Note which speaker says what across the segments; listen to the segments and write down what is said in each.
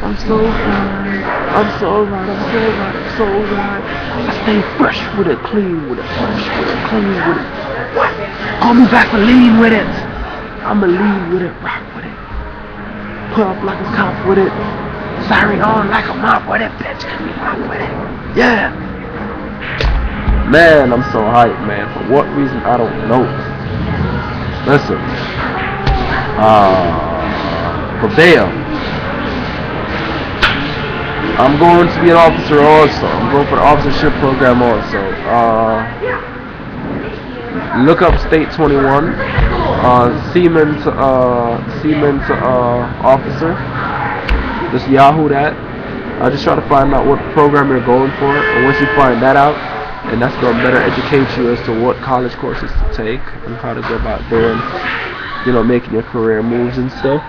Speaker 1: I'm so fine. I'm so right. I'm so right. I'm so right. I stay fresh with it, clean with it, fresh with it, clean with it. What? Call me back for lean with it. I'ma lean with it, rock with it. Put up like a cop with it. Siren on like a mop with it, bitch. Can we rock with it? Yeah. Man, I'm so hyped, man. For what reason, I don't know. Listen. For bail. I'm going to be an officer also. I'm going for the officership program also. Look up State 21. Siemens officer. Just Yahoo that. Just try to find out what program you're going for. And once you find that out, and that's going to better educate you as to what college courses to take and how to go about doing, making your career moves and stuff.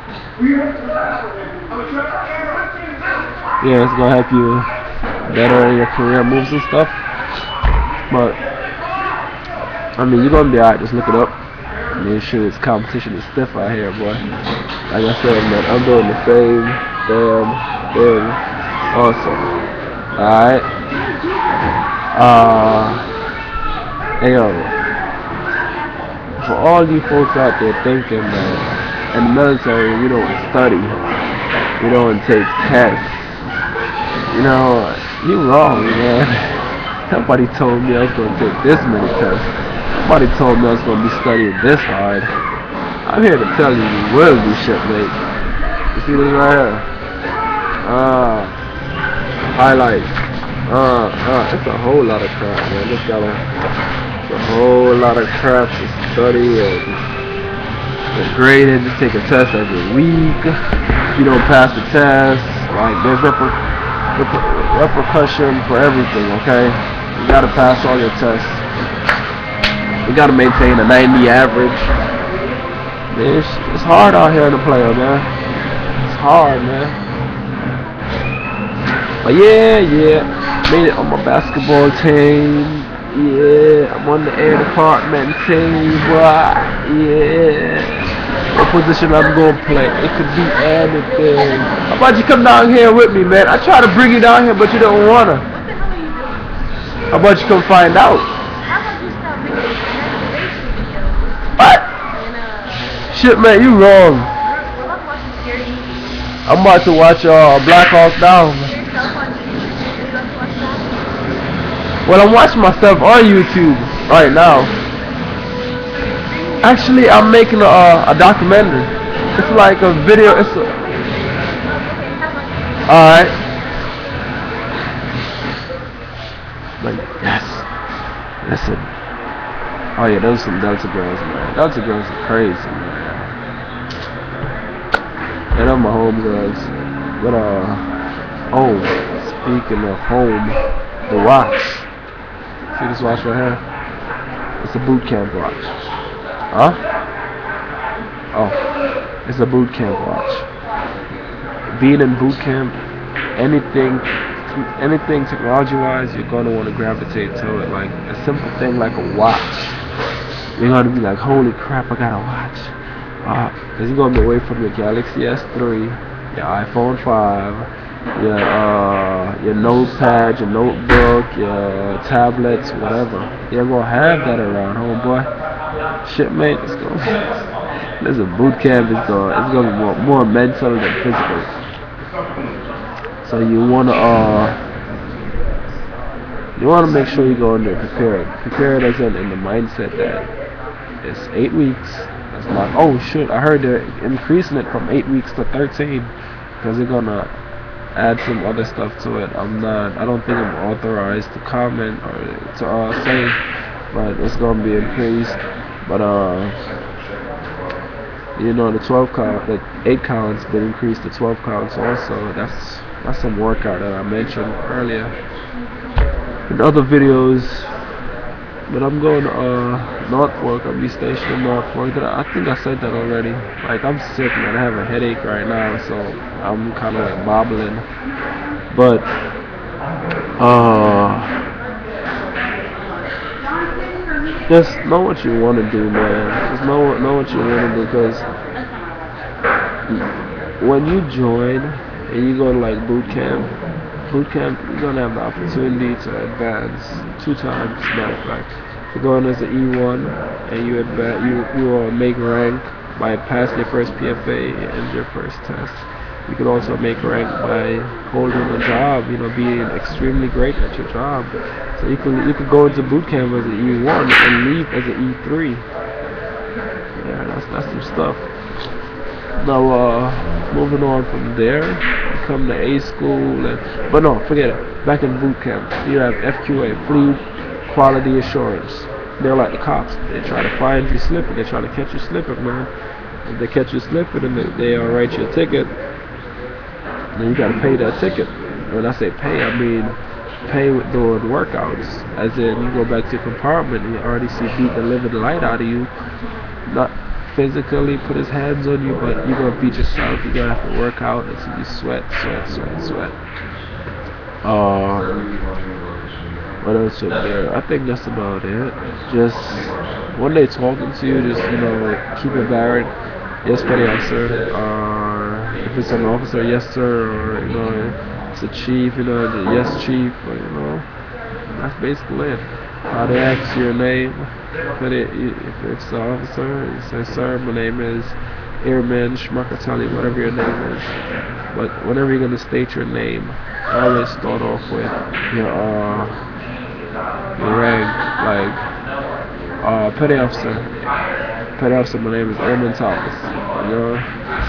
Speaker 1: Yeah, it's gonna help you better in your career moves and stuff. But I mean, you're gonna be alright. Just look it up. I mean, shit, competition is stiff out here, boy. Like I said, man, I'm doing the same damn thing also. Alright. Hey yo, for all you folks out there thinking that in the military we don't study, we don't take tests. You wrong, man. Nobody told me I was going to take this many tests. Nobody told me I was going to be studying this hard. I'm here to tell you, you will be shipmate. You see this right here? Highlight. It's a whole lot of crap, man. It's a whole lot of crap to study and grade it. Just take a test every week. If you don't pass the test, like there's repercussion for everything, okay? You gotta pass all your tests. You gotta maintain a 90 average. Man, it's hard out here to play, man. It's hard, man. But yeah, made it on my basketball team. Yeah, I'm on the air department team, boy. Yeah. What position I'm gonna play? It could be anything. How about you come down here with me, man? I try to bring you down here, but you don't wanna. How about you come find out? What? Shit, man, you wrong. I'm about to watch Black Hawk Down. Well, I'm watching myself on YouTube right now. Actually, I'm making a documentary. It's like a video. Alright. But yes. Listen. Oh yeah, those are some Delta girls, man. Delta girls are crazy, man. And I'm my homegirls. But speaking of home, the watch. See this watch right here? It's a boot camp watch. Huh? Oh, it's a boot camp watch. Being in boot camp, anything technology-wise, you're gonna want to gravitate to it. Like a simple thing like a watch, you're gonna be like, holy crap, I got a watch. Cause you're gonna be away from your Galaxy S3, your iPhone 5, your notepad, your notebook, your tablets, whatever. You're gonna have that around, homeboy. Shipmate, it's gonna there's a boot camp. It's gonna be more mental than physical. So you wanna make sure you go in there prepared as in the mindset that it's 8 weeks. That's not. Oh shit! I heard they're increasing it from 8 weeks to 13 because they're gonna add some other stuff to it. I don't think I'm authorized to comment or to say, but it's gonna be increased. But the 12 count, the 8 counts been increased to 12 counts also. That's some workout that I mentioned earlier in other videos. But I'm going to Norfolk. I'll be stationed in Norfolk. I think I said that already. Like, I'm sick, man. I have a headache right now, so I'm kind of like bobbling. But just know what you want to do, man. Just know what you want to do, because when you join and you go to like boot camp, you're gonna have the opportunity to advance 2 times. Matter of fact, if you're going as an E1 and you make rank by passing your first PFA and your first test. You could also make rank by holding a job, being extremely great at your job. So you could go into boot camp as an E1 and leave as an E3. Yeah, that's some stuff. Now, moving on from there, you come to A school, but no, forget it. Back in boot camp, you have FQA, Fleet Quality Assurance. They're like the cops. They try to find you slipping. They try to catch you slipping, man. If they catch you slipping, then they write you a ticket. Then you gotta pay that ticket. When I say pay, I mean pay with doing workouts. As in, you go back to your compartment and you already see beat the living light out of you. Not physically put his hands on you, but you're gonna beat yourself. You're gonna have to work out until you sweat. What else up there? I think that's about it. Just one day talking to you, just keep it varied. Yes, petty officer. If it's an officer, yes sir. Or it's a chief, the yes chief. Or, that's basically it. They ask your name. But if it's an officer, you say, sir, my name is Airman Schmuckatelli, whatever your name is. But whenever you're gonna state your name, always start off with your rank, like petty officer. Petty officer, my name is Airman Thomas.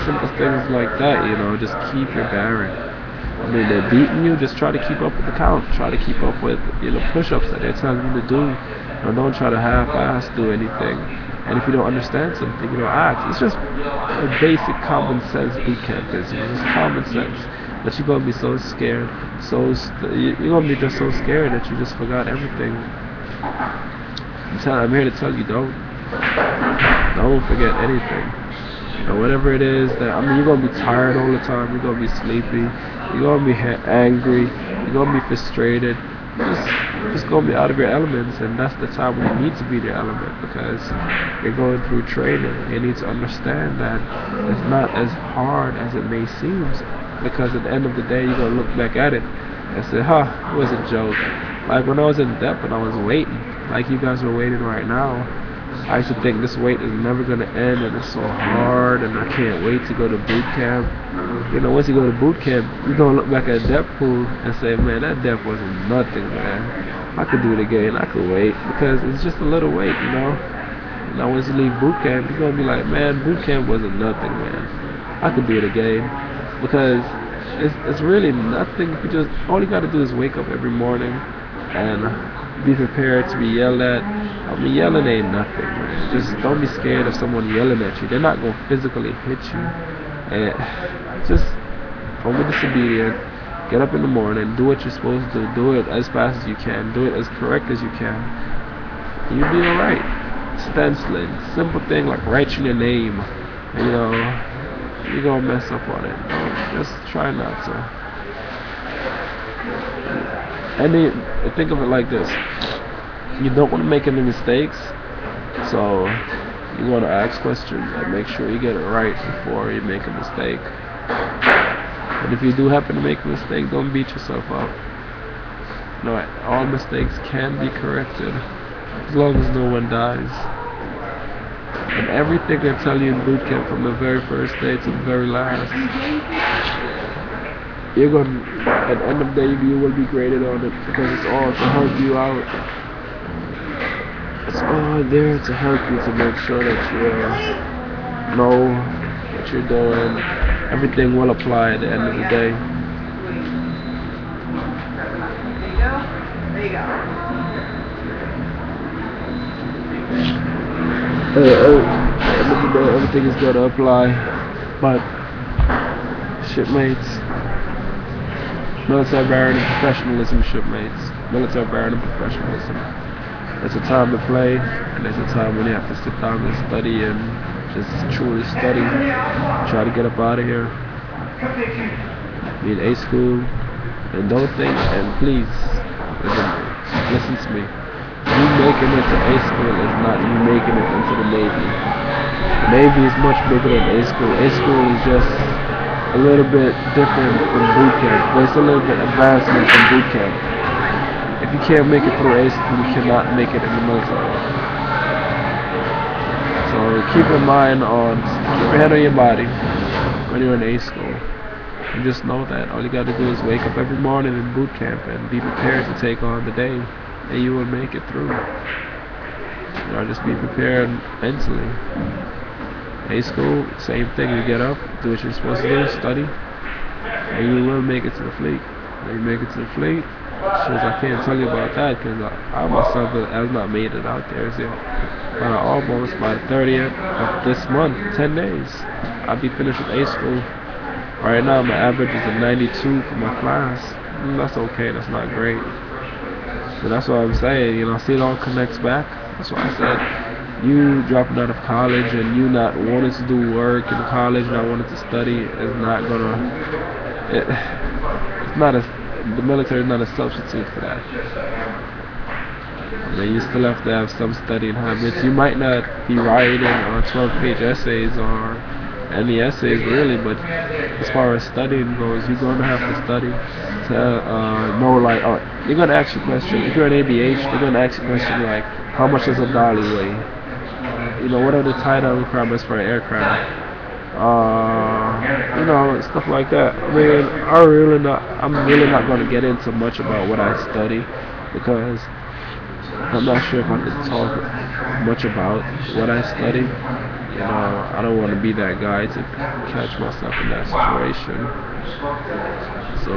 Speaker 1: Simple things like that. Just keep your bearing. I mean, they're beating you. Just try to keep up with the count. Try to keep up with push-ups that they're telling you to do. Don't try to half-ass do anything. And if you don't understand something, ask. It's just a basic common sense boot camp business. It's common sense. But you're gonna be so scared, you're gonna be just so scared that you just forgot everything. I'm here to tell you, don't forget anything. Whatever it is you're gonna be tired all the time. You're gonna be sleepy. You're gonna be angry. You're gonna be frustrated. Just gonna be out of your elements, and that's the time when you need to be in your element, because you're going through training. You need to understand that it's not as hard as it may seem, because at the end of the day, you're gonna look back at it and say, it was a joke. Like when I was in depth and I was waiting, like you guys are waiting right now, I used to think this wait is never going to end, and it's so hard, and I can't wait to go to boot camp. Once you go to boot camp, you're going to look back at depth pool and say, man, that depth wasn't nothing, man. I could do it again. I could wait, because it's just a little wait, Now once you leave boot camp, you're going to be like, man, boot camp wasn't nothing, man. I could do it again, because it's really nothing. All you got to do is wake up every morning and be prepared to be yelled at. Yelling ain't nothing, man. Just don't be scared of someone yelling at you. They're not going to physically hit you. And just don't be disobedient. Get up in the morning, do what you're supposed to do. Do it as fast as you can. Do it as correct as you can. You'll be alright. Stenciling, simple thing like writing your name. You're going to mess up on it. Just try not to. And then think of it like this. You don't want to make any mistakes, so you want to ask questions and make sure you get it right before you make a mistake. And if you do happen to make a mistake, don't beat yourself up. All mistakes can be corrected as long as no one dies. And everything they tell you in boot camp, from the very first day to the very last, you're going to, at the end of the day, you will be graded on it, because it's all to help you out. It's all there to help you, to make sure that you know what you're doing. Everything will apply at the end of the day. There you go. At the end of the day, everything is going to apply. But shipmates, military bearing and professionalism, shipmates. Military bearing and professionalism. There's a time to play, and there's a time when you have to sit down and study and just truly study. Try to get up out of here. Be in A school, and don't think, and please, listen to me. You making it to A school is not you making it into the Navy. The Navy is much bigger than A school. A school is just a little bit different from boot camp, but it's a little bit advancement from boot camp. If you can't make it through A school, you cannot make it in the military. So keep in mind keep your head on your body when you're in A school. And just know that all you got to do is wake up every morning in boot camp and be prepared to take on the day, and you will make it through. Just be prepared mentally. A school, same thing. You get up, do what you're supposed to do, study, and you will make it to the fleet. When you make it to the fleet, I can't tell you about that because I myself have not made it out there. So, but almost by the 30th of this month, 10 days, I'll be finished with A school. Right now, my average is a 92 for my class. That's okay. That's not great. So that's what I'm saying. See, it all connects back. That's why I said, you dropping out of college and you not wanting to do work in college, not wanting to study, is not gonna. It's not the military is not a substitute for that. You still have to have some studying habits. You might not be writing 12-page essays or any essays really, but as far as studying goes, you're going to have to study to know, they're going to ask you a question. If you're an ABH, they're going to ask you a question like, how much does a dolly weigh? What are the tie-down requirements for an aircraft? Stuff like that. I'm really not going to get into much about what I study because I'm not sure if I could talk much about what I study. I don't want to be that guy to catch myself in that situation. So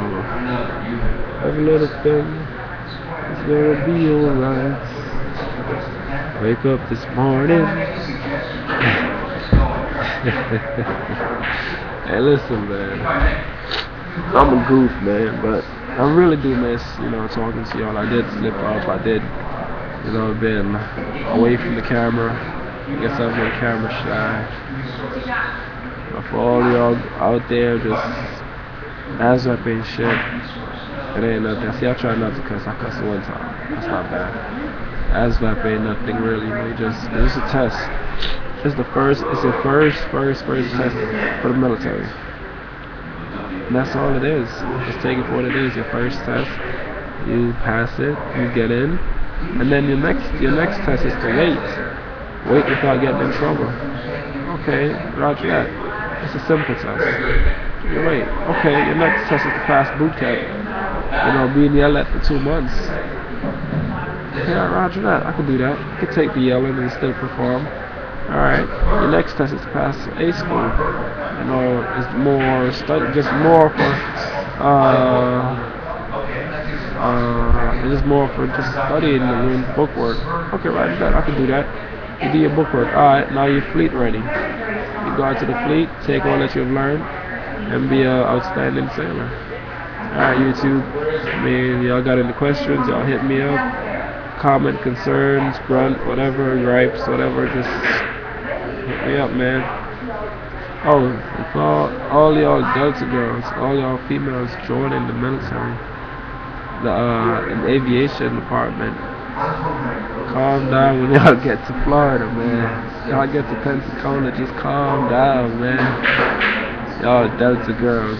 Speaker 1: every little thing is gonna be alright. Wake up this morning. Hey, listen, man. I'm a goof, man, but I really do miss, talking to y'all. I did slip up. I did, been away from the camera. I guess I've been camera shy. But for all y'all out there, just ASVAB ain't shit. It ain't nothing. See, I try not to cuss. I cussed one time. That's not bad. ASVAB ain't nothing really. It's just a test. It's the first test for the military. And that's all it is. Just take it for what it is. Your first test, you pass it, you get in, and then your next test is to wait without getting in trouble. Okay, roger that. It's a simple test. You wait. Okay, your next test is to pass boot camp. Being yelled at for 2 months. Yeah, roger that. I can do that. I can take the yelling and still perform. Alright, your next test is to pass A school. It's more study, just more for it's more for just studying and doing bookwork. Okay, right, that I can do that. You do your bookwork. Alright, now you're fleet ready. You go out to the fleet, take all that you've learned, and be an outstanding sailor. Alright, YouTube. Y'all got any questions? Y'all hit me up. Comment, concerns, grunt, whatever, gripes, whatever, just hit me up, man. Oh, if all y'all Delta girls, all y'all females joining the military, in the aviation department, calm down when y'all get to Florida, man. Y'all get to Pensacola, just calm down, man. Y'all Delta girls.